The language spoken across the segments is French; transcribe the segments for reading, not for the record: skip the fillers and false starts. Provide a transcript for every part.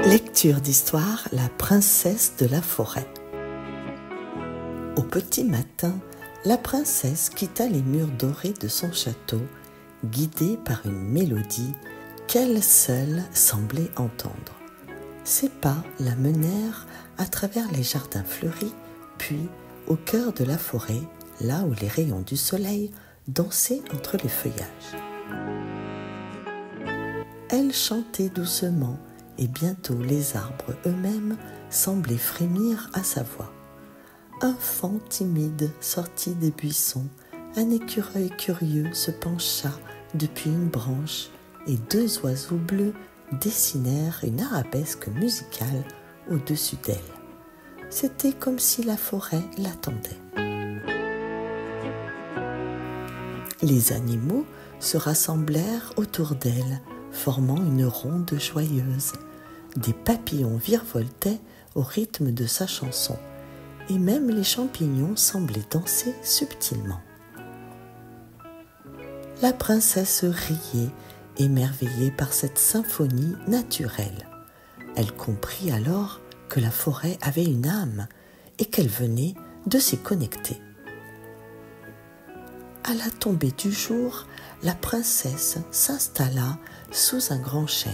Lecture d'histoire, la princesse de la forêt. Au petit matin, la princesse quitta les murs dorés de son château, guidée par une mélodie qu'elle seule semblait entendre. Ses pas la menèrent à travers les jardins fleuris, puis au cœur de la forêt, là où les rayons du soleil dansaient entre les feuillages. Elle chantait doucement, et bientôt les arbres eux-mêmes semblaient frémir à sa voix. Un faon timide sortit des buissons, un écureuil curieux se pencha depuis une branche, et deux oiseaux bleus dessinèrent une arabesque musicale au-dessus d'elle. C'était comme si la forêt l'attendait. Les animaux se rassemblèrent autour d'elle, formant une ronde joyeuse. Des papillons virevoltaient au rythme de sa chanson, et même les champignons semblaient danser subtilement. La princesse riait, émerveillée par cette symphonie naturelle. Elle comprit alors que la forêt avait une âme et qu'elle venait de s'y connecter. À la tombée du jour, la princesse s'installa sous un grand chêne.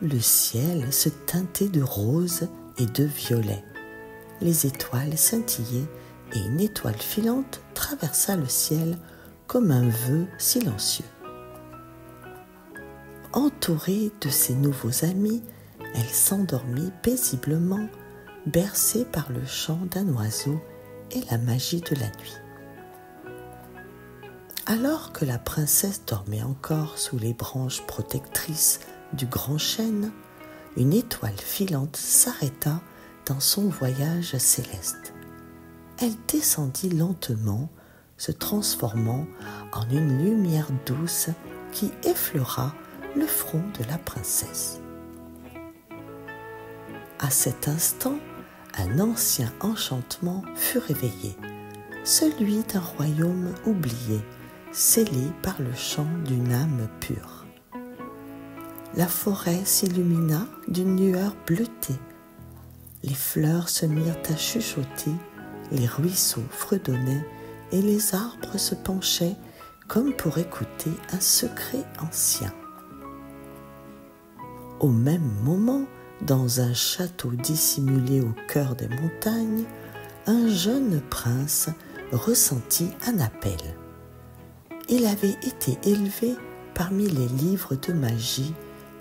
Le ciel se teintait de rose et de violet. Les étoiles scintillaient et une étoile filante traversa le ciel comme un vœu silencieux. Entourée de ses nouveaux amis, elle s'endormit paisiblement, bercée par le chant d'un oiseau et la magie de la nuit. Alors que la princesse dormait encore sous les branches protectrices du grand chêne, une étoile filante s'arrêta dans son voyage céleste. Elle descendit lentement, se transformant en une lumière douce qui effleura le front de la princesse. À cet instant, un ancien enchantement fut réveillé, celui d'un royaume oublié, scellé par le chant d'une âme pure. La forêt s'illumina d'une lueur bleutée. Les fleurs se mirent à chuchoter, les ruisseaux fredonnaient et les arbres se penchaient comme pour écouter un secret ancien. Au même moment, dans un château dissimulé au cœur des montagnes, un jeune prince ressentit un appel. Il avait été élevé parmi les livres de magie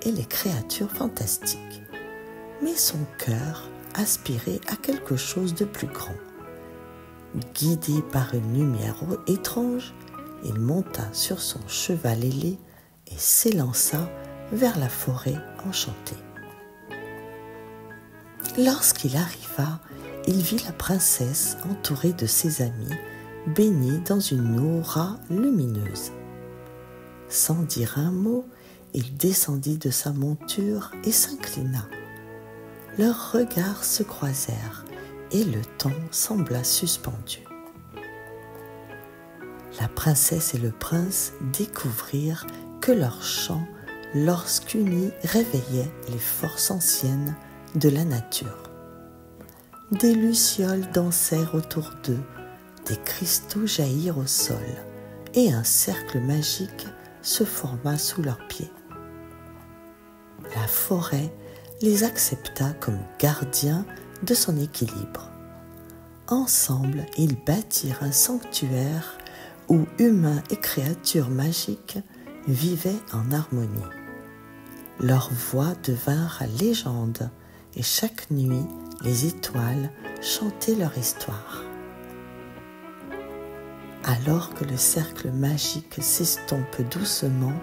et les créatures fantastiques. Mais son cœur aspirait à quelque chose de plus grand. Guidé par une lumière étrange, il monta sur son cheval ailé et s'élança vers la forêt enchantée. Lorsqu'il arriva, il vit la princesse entourée de ses amis, baignée dans une aura lumineuse. Sans dire un mot, il descendit de sa monture et s'inclina. Leurs regards se croisèrent et le temps sembla suspendu. La princesse et le prince découvrirent que leur chant, lorsqu'unis, réveillait les forces anciennes de la nature. Des lucioles dansèrent autour d'eux, des cristaux jaillirent au sol, et un cercle magique se forma sous leurs pieds. La forêt les accepta comme gardiens de son équilibre. Ensemble, ils bâtirent un sanctuaire où humains et créatures magiques vivaient en harmonie. Leurs voix devinrent légende et chaque nuit, les étoiles chantaient leur histoire. Alors que le cercle magique s'estompe doucement,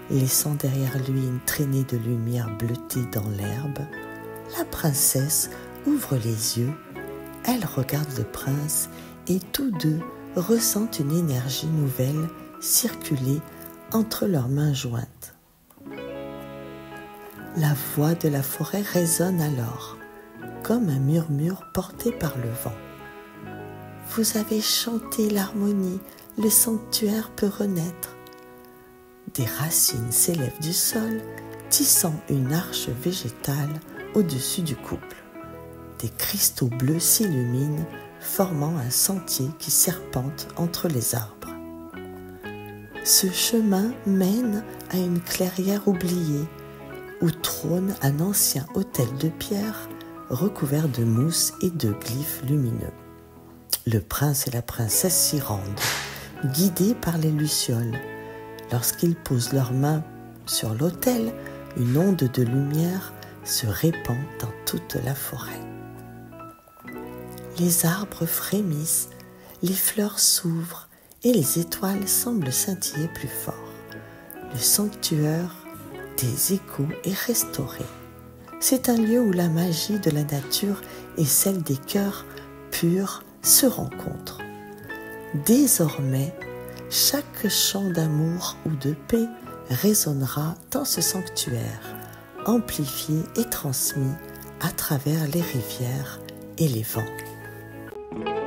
laissant derrière lui une traînée de lumière bleutée dans l'herbe, la princesse ouvre les yeux, elle regarde le prince et tous deux ressentent une énergie nouvelle circuler entre leurs mains jointes. La voix de la forêt résonne alors, comme un murmure porté par le vent. Vous avez chanté l'harmonie, le sanctuaire peut renaître. Des racines s'élèvent du sol tissant une arche végétale au-dessus du couple. Des cristaux bleus s'illuminent, formant un sentier qui serpente entre les arbres. Ce chemin mène à une clairière oubliée, où trône un ancien autel de pierre recouvert de mousse et de glyphes lumineux. Le prince et la princesse s'y rendent, guidés par les lucioles. Lorsqu'ils posent leurs mains sur l'autel, une onde de lumière se répand dans toute la forêt. Les arbres frémissent, les fleurs s'ouvrent et les étoiles semblent scintiller plus fort. Le sanctuaire des échos est restauré. C'est un lieu où la magie de la nature et celle des cœurs purs se rencontrent. Désormais, chaque chant d'amour ou de paix résonnera dans ce sanctuaire, amplifié et transmis à travers les rivières et les vents.